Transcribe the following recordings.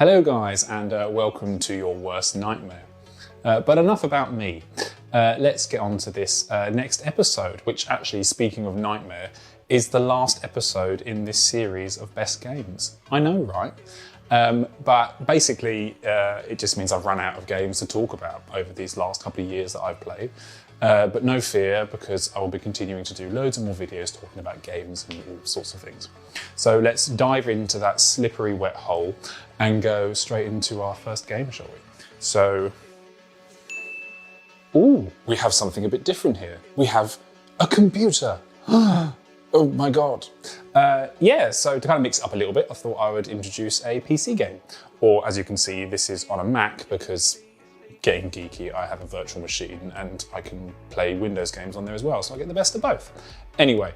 Hello guys, and welcome to your worst nightmare. But enough about me. Let's get on to this next episode, which actually, speaking of nightmare, is the last episode in this series of best games. I know, right? But basically, it just means I've run out of games to talk about over these last couple of years that I've played. But no fear, because I will be continuing to do loads of more videos talking about games and all sorts of things. So let's dive into that slippery wet hole and go straight into our first game, shall we? So, ooh, we have something a bit different here. We have a computer. Oh my God. Yeah, so to kind of mix it up a little bit, I thought I would introduce a PC game. Or as you can see, this is on a Mac because getting geeky, I have a virtual machine and I can play Windows games on there as well, so I get the best of both. Anyway,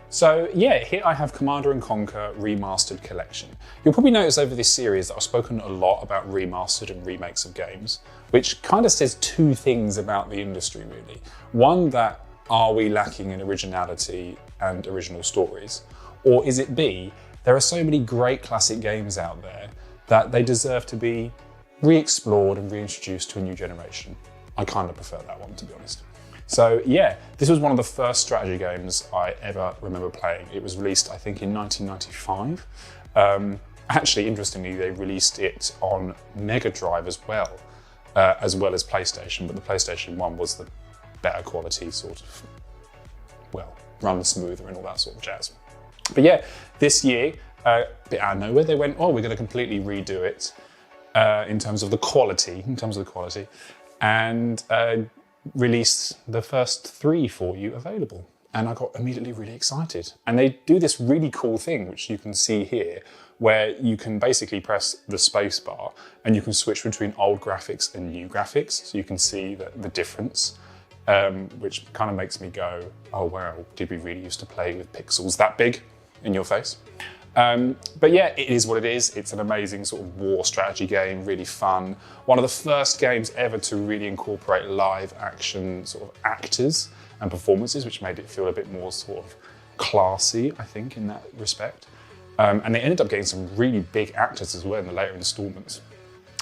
so yeah, here I have Command & Conquer Remastered Collection. You'll probably notice over this series that I've spoken a lot about remastered and remakes of games, which kind of says two things about the industry really. One, that are we lacking in originality and original stories? Or is it B, there are so many great classic games out there that they deserve to be re-explored and reintroduced to a new generation. I kind of prefer that one, to be honest. So yeah, this was one of the first strategy games I ever remember playing. It was released, I think, in 1995. Actually, interestingly, they released it on Mega Drive as well as PlayStation, but the PlayStation 1 was the better quality, sort of, well, run smoother and all that sort of jazz. But yeah, this year, a bit out of nowhere, they went, oh, we're going to completely redo it. In terms of the quality, and released the first 3 for you available. And I got immediately really excited. And they do this really cool thing, which you can see here, where you can basically press the space bar and you can switch between old graphics and new graphics. So you can see the difference, which kind of makes me go, oh wow, did we really used to play with pixels that big in your face? But yeah, it is what it is. It's an amazing sort of war strategy game, really fun. One of the first games ever to really incorporate live action sort of actors and performances, which made it feel a bit more sort of classy, I think, in that respect. And they ended up getting some really big actors as well in the later installments.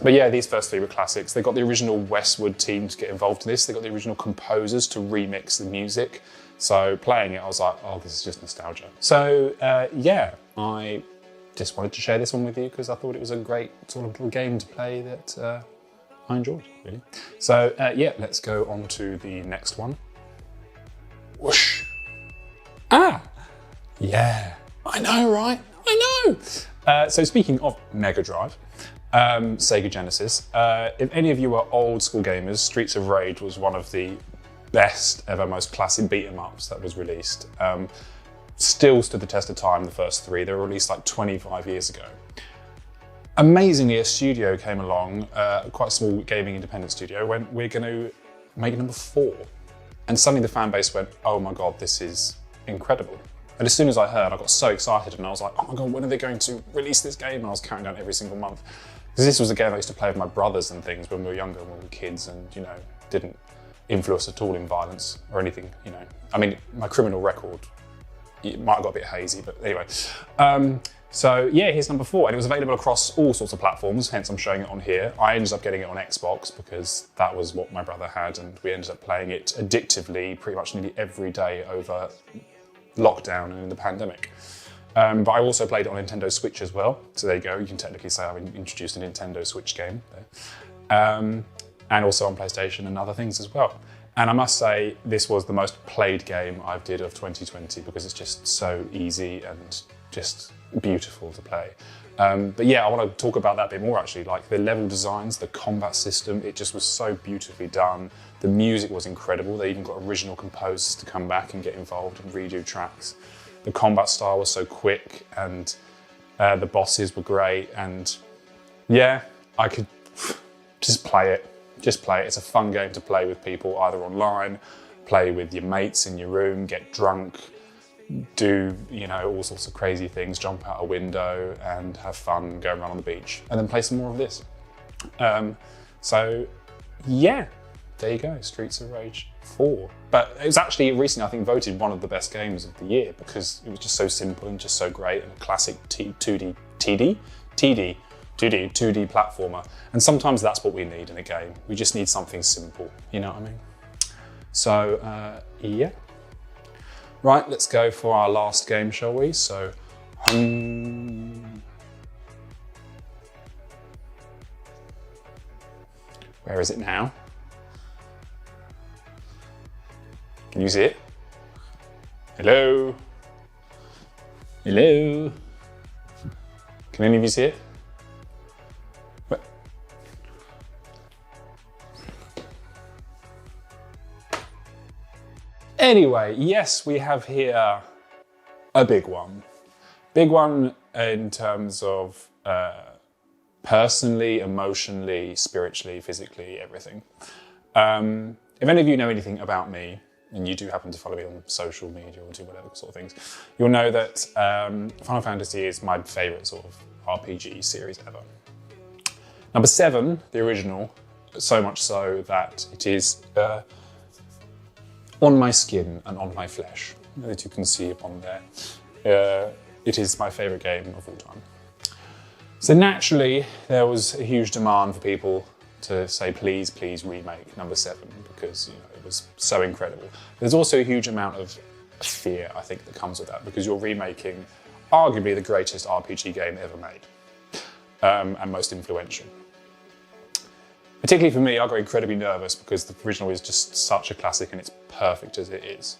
But yeah, these first 3 were classics. They got the original Westwood team to get involved in this. They got the original composers to remix the music. So playing it, I was like, oh, this is just nostalgia. So yeah, I just wanted to share this one with you because I thought it was a great sort of little game to play that I enjoyed, really. So yeah, let's go on to the next one. Whoosh. Ah, yeah, I know, right? I know. So speaking of Mega Drive, Sega Genesis, if any of you are old school gamers, Streets of Rage was one of the best ever, most classic beat-em-ups that was released. Still stood the test of time, the first 3. They were released like 25 years ago. Amazingly, a studio came along, quite a small gaming independent studio, went, we're going to make number 4. And suddenly the fan base went, oh my God, this is incredible. And as soon as I heard, I got so excited and I was like, oh my God, when are they going to release this game? And I was counting down every single month. Because this was a game I used to play with my brothers and things when we were younger, when we were kids, and, you know, didn't influence at all in violence or anything, you know. I mean, my criminal record, it might have got a bit hazy, but anyway. So yeah, here's number 4, and it was available across all sorts of platforms, hence I'm showing it on here. I ended up getting it on Xbox because that was what my brother had, and we ended up playing it addictively pretty much nearly every day over lockdown and in the pandemic. But I also played it on Nintendo Switch as well, so there you go, you can technically say I've introduced a Nintendo Switch game there. And also on PlayStation and other things as well. And I must say, this was the most played game I've did of 2020 because it's just so easy and just beautiful to play. But yeah, I want to talk about that a bit more actually, like the level designs, the combat system, it just was so beautifully done. The music was incredible. They even got original composers to come back and get involved and redo tracks. The combat style was so quick and the bosses were great, and yeah, I could just play it. Just play it. It's a fun game to play with people, either online, play with your mates in your room, get drunk, do, you know, all sorts of crazy things, jump out a window and have fun, go around on the beach, and then play some more of this. So yeah, there you go, Streets of Rage 4. But it was actually recently, I think, voted one of the best games of the year because it was just so simple and just so great, and a classic TD 2D platformer. And sometimes that's what we need in a game. We just need something simple, you know what I mean? So, yeah. Right, let's go for our last game, shall we? So, where is it now? Can you see it? Hello? Hello? Can any of you see it? Anyway, yes, we have here a big one. Big one in terms of personally, emotionally, spiritually, physically, everything. If any of you know anything about me, and you do happen to follow me on social media or do whatever sort of things, you'll know that Final Fantasy is my favourite sort of RPG series ever. Number 7, the original, so much so that it is on my skin and on my flesh, as you can see upon there. It is my favourite game of all time. So naturally, there was a huge demand for people to say, please, please remake number 7, because it was so incredible. There's also a huge amount of fear, I think, that comes with that, because you're remaking arguably the greatest RPG game ever made, and most influential. Particularly for me, I got incredibly nervous because the original is just such a classic and it's perfect as it is.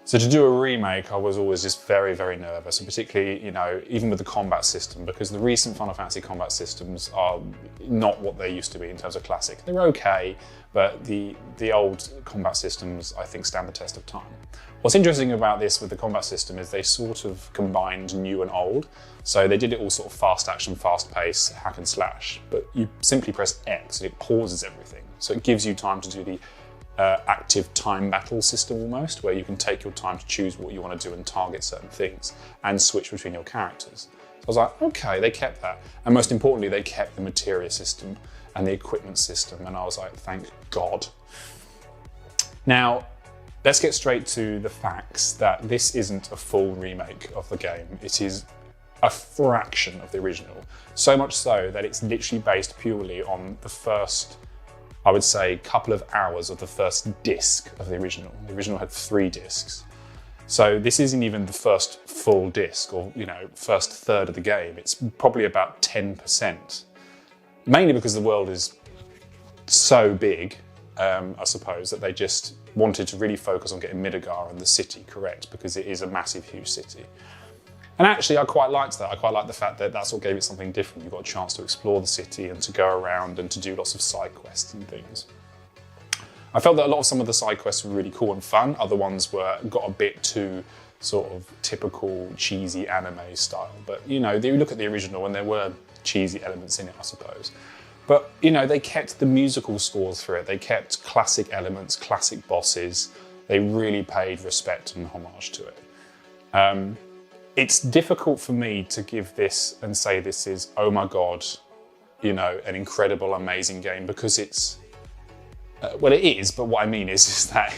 So to do a remake, I was always just very, very nervous, and particularly, even with the combat system, because the recent Final Fantasy combat systems are not what they used to be in terms of classic. They're okay, but the old combat systems, I think, stand the test of time. What's interesting about this with the combat system is they sort of combined new and old. So they did it all sort of fast action, fast pace, hack and slash, but you simply press X and it pauses everything. So it gives you time to do the active time battle system almost, where you can take your time to choose what you want to do and target certain things and switch between your characters. So I was like, okay, they kept that. And most importantly, they kept the materia system and the equipment system. And I was like, thank God. Now, let's get straight to the facts that this isn't a full remake of the game. It is a fraction of the original. So much so that it's literally based purely on the first, I would say, couple of hours of the first disc of the original. The original had 3 discs. So this isn't even the first full disc or, first third of the game. It's probably about 10%. Mainly because the world is so big, I suppose, that they just wanted to really focus on getting Midgar and the city correct, because it is a massive, huge city. And actually, I quite liked that. I quite liked the fact that that's what gave it something different. You got a chance to explore the city and to go around and to do lots of side quests and things. I felt that a lot of some of the side quests were really cool and fun. Other ones got a bit too sort of typical cheesy anime style. But you look at the original and there were cheesy elements in it, I suppose. But they kept the musical scores for it. They kept classic elements, classic bosses. They really paid respect and homage to it. It's difficult for me to give this and say this is, oh my God, an incredible, amazing game, because it's, well, it is, but what I mean is that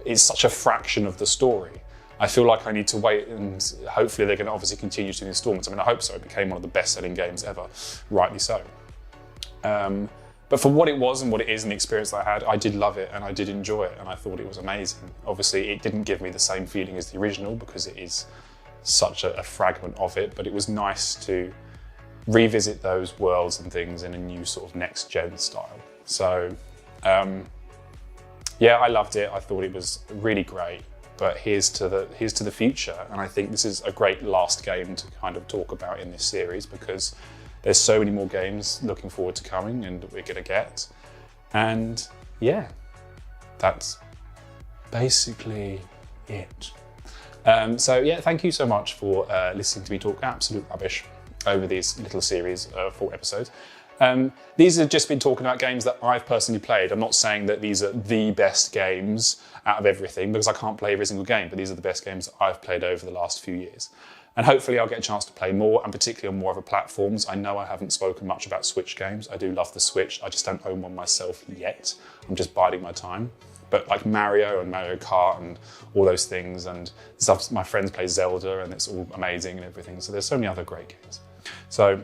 it's such a fraction of the story. I feel like I need to wait, and hopefully they're going to obviously continue to do installments. I mean, I hope so. It became one of the best-selling games ever, rightly so. But for what it was and what it is and the experience that I had, I did love it and I did enjoy it and I thought it was amazing. Obviously, it didn't give me the same feeling as the original because it is such a fragment of it, but it was nice to revisit those worlds and things in a new sort of next-gen style. So, yeah, I loved it. I thought it was really great, but here's to the future. And I think this is a great last game to kind of talk about in this series, because there's so many more games looking forward to coming and we're gonna get. And yeah, that's basically it. So yeah, thank you so much for listening to me talk absolute rubbish over these little series of 4 episodes. These have just been talking about games that I've personally played. I'm not saying that these are the best games out of everything, because I can't play every single game, but these are the best games that I've played over the last few years. And hopefully I'll get a chance to play more, and particularly on more other platforms. I know I haven't spoken much about Switch games. I do love the Switch. I just don't own one myself yet. I'm just biding my time. But like Mario and Mario Kart and all those things, and stuff, my friends play Zelda and it's all amazing and everything. So there's so many other great games. So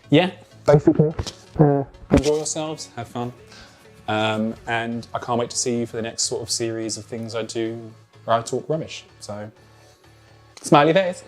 yeah, basically, enjoy yourselves, have fun. And I can't wait to see you for the next sort of series of things I do where I talk rubbish. So, smiley face.